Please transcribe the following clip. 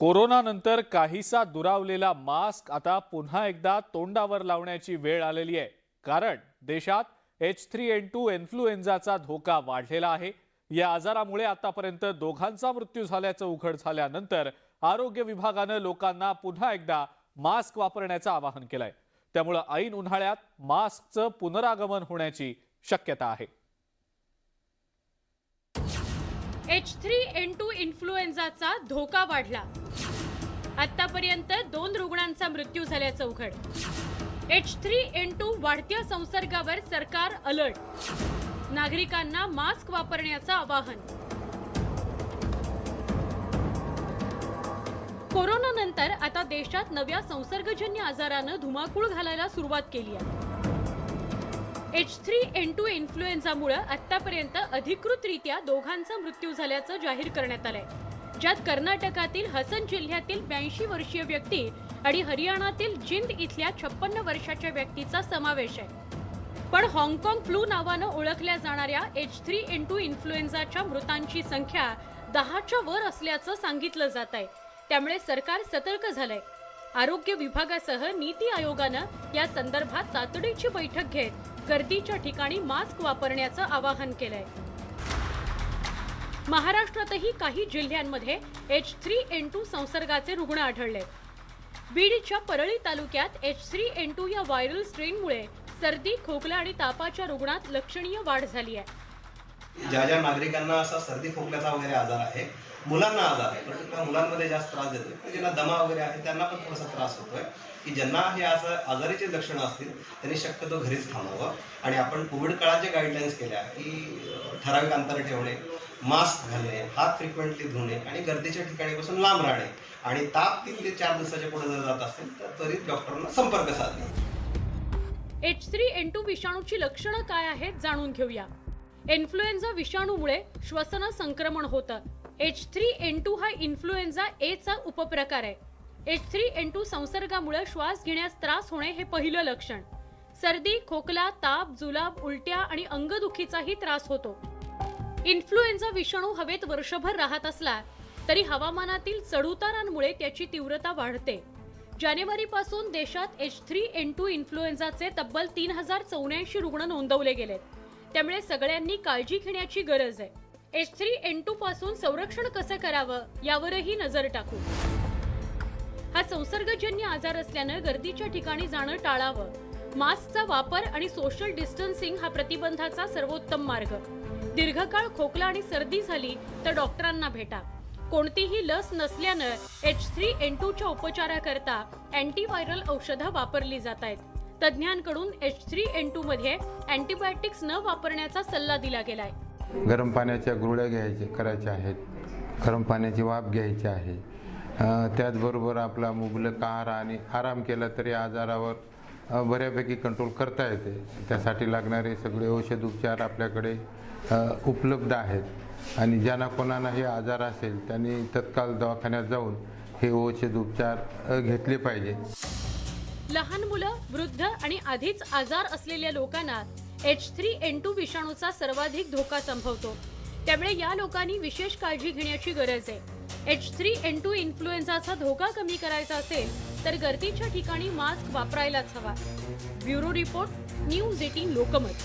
कोरोनानंतर काहीसा दुरावलेला मास्क आता पुन्हा एकदा तोंडावर लावण्याची वेळ आलेली आहे। कारण देशात H3N2 इन्फ्लुएन्झाचा धोका वाढलेला आहे। या आजारामुळे आतापर्यंत दोघांचा मृत्यू झाल्याचं उघड झाल्यानंतर आरोग्य विभागाने लोकांना पुन्हा एकदा मास्क वापरण्याचं आवाहन केलंय। त्यामुळे ऐन उन्हाळ्यात मास्कचं पुनरागमन होण्याची शक्यता आहे। H3N2 इन्फ्लुएन्झाचा धोका वाढला। आतापर्यंत 2 रुग्णांचा मृत्यू झाल्याचं उघड। H3N2 वाढत्या संसर्गावर सरकार अलर्ट। नागरिकांना मास्क वापरण्याचं आवाहन। कोरोनानंतर आता देशात नव्या संसर्गजन्य आजारानं धुमाकूळ घालायला सुरुवात केली आहे। H3N2 इन्फ्लुएन्झामुळे आतापर्यंत अधिकृतरित्या दोघांचा मृत्यू झाल्याचं जाहीर करण्यात आलंय, ज्यात कर्नाटकातील हसन जिल्ह्यातील 82 वर्षीय व्यक्ती आणि हरियाणातील जिंद इथल्या 56 वर्षाच्या व्यक्तीचा समावेश आहे। पण हाँगकाँग फ्लू नावानं ओळखल्या जाणाऱ्या H3N2 इन्फ्लुएन्झाच्या मृतांची संख्या 10च्या वर असल्याचं सांगितलं जात आहे। त्यामुळे सरकार सतर्क झालंय। आरोग्य विभागासह नीती आयोगानं या संदर्भात तातडीची बैठक घेत गर्दीच्या ठिकाणी मास्क वापरण्याचं आवाहन केलंय। महाराष्ट्रातही काही जिल्ह्यांमध्ये H3N2 संसर्गाचे रुग्ण आढळले। बीडच्या परळी तालुक्यात H3N2 या व्हायरल स्ट्रेनमुळे सर्दी, खोकला आणि तापाच्या रुग्णात लक्षणीय वाढ झाली आहे। ज्या नागरिकांना असा सर्दी खोकल्याचा वगैरे आजार आहे, मुलांना आजार आहे, पर्टिक्युलर मुलांमध्ये जास्त त्रास देतोय, ज्यांना दमा वगैरे आहे त्यांना पण थोडासा त्रास होतोय, की ज्यांना हे असं आजाराचे लक्षणं असतील त्यांनी शक्यतो घरीच थांबावं। आणि आपण कोविड काळात जे गाईडलाईन्स केल्या की ठराविक अंतर ठेवणे, मास्क घालणे, हात फ्रिक्वेंटली धुणे आणि गर्दीच्या ठिकाणी बसून लांब राहणे आणि ताप 3 ते 4 दिवसाच्या पुढे जर जात असेल तर त्वरित डॉक्टरांना संपर्क साधणे। H3N2 विषाणूची लक्षणं काय आहेत जाणून घेऊया। इन्फ्लुएन्झा विषाणूमुळे श्वसन संक्रमण होतं। H3N2 हा इन्फ्लुएन्झा A चा उपप्रकार आहे। H3N2 संसर्गामुळे श्वास घेण्यास त्रास होणे हे पहिलं लक्षण। सर्दी, खोकला, ताप, जुलाब, उलट्या आणि अंगदुखीचाही त्रास होतो। इन्फ्लुएन्झा विषाणू हवेत वर्षभर राहत असला तरी हवामानातील चढउतारांमुळे त्याची तीव्रता वाढते। जानेवारीपासून देशात H3N2 इन्फ्लुएन्झाचे तब्बल 3084 रुग्ण नोंदवले गेलेत। त्यामुळे सगळ्यांनी काळजी घेण्याची गरज आहे। H3N2 पासून संरक्षण कसं करावं यावरही नजर टाकू। हा संसर्गजन्य आजार असल्यानं गर्दीच्या ठिकाणी जाणं टाळावं। मास्कचा वापर आणि सोशल डिस्टन्सिंग हा प्रतिबंधाचा सर्वोत्तम मार्ग। दीर्घकाळ खोकला आणि सर्दी झाली तर डॉक्टरांना भेटा। कोणतीही लस नसल्यानं H3N2च्या उपचाराकरता अँटीव्हायरल औषधं वापरली जात आहेत। तज्ज्ञांकडून H3N2 मध्ये अँटीबायोटिक्स न वापरण्याचा सल्ला दिला गेलाय। गरम पाण्याच्या गुळण्या करायच्या आहेत, गरम पाण्याची वाफ घ्यायची आहे। त्याचबरोबर आपला मुबलक आहार आणि आराम केला तरी आजारावर बऱ्यापैकी कंट्रोल करता येते। त्यासाठी लागणारे सगळे औषध उपचार आपल्याकडे उपलब्ध आहेत आणि ज्यांना कोणाला हे आजार असेल त्यांनी तत्काळ दवाखान्यात जाऊन हे औषध उपचार घेतले पाहिजे। लहान मुलं, वृद्ध आणि आधीच आजार असलेल्या लोकांना H3N2 विषाणूचा सर्वाधिक धोका संभवतो। त्यामुळे या लोकांनी विशेष काळजी घेण्याची गरज आहे। H3N2 इन्फ्लुएन्झाचा धोका कमी करायचा असेल तर गर्दीच्या ठिकाणी मास्क वापरायलाच हवा। Bureau report, news 18 Lokmat.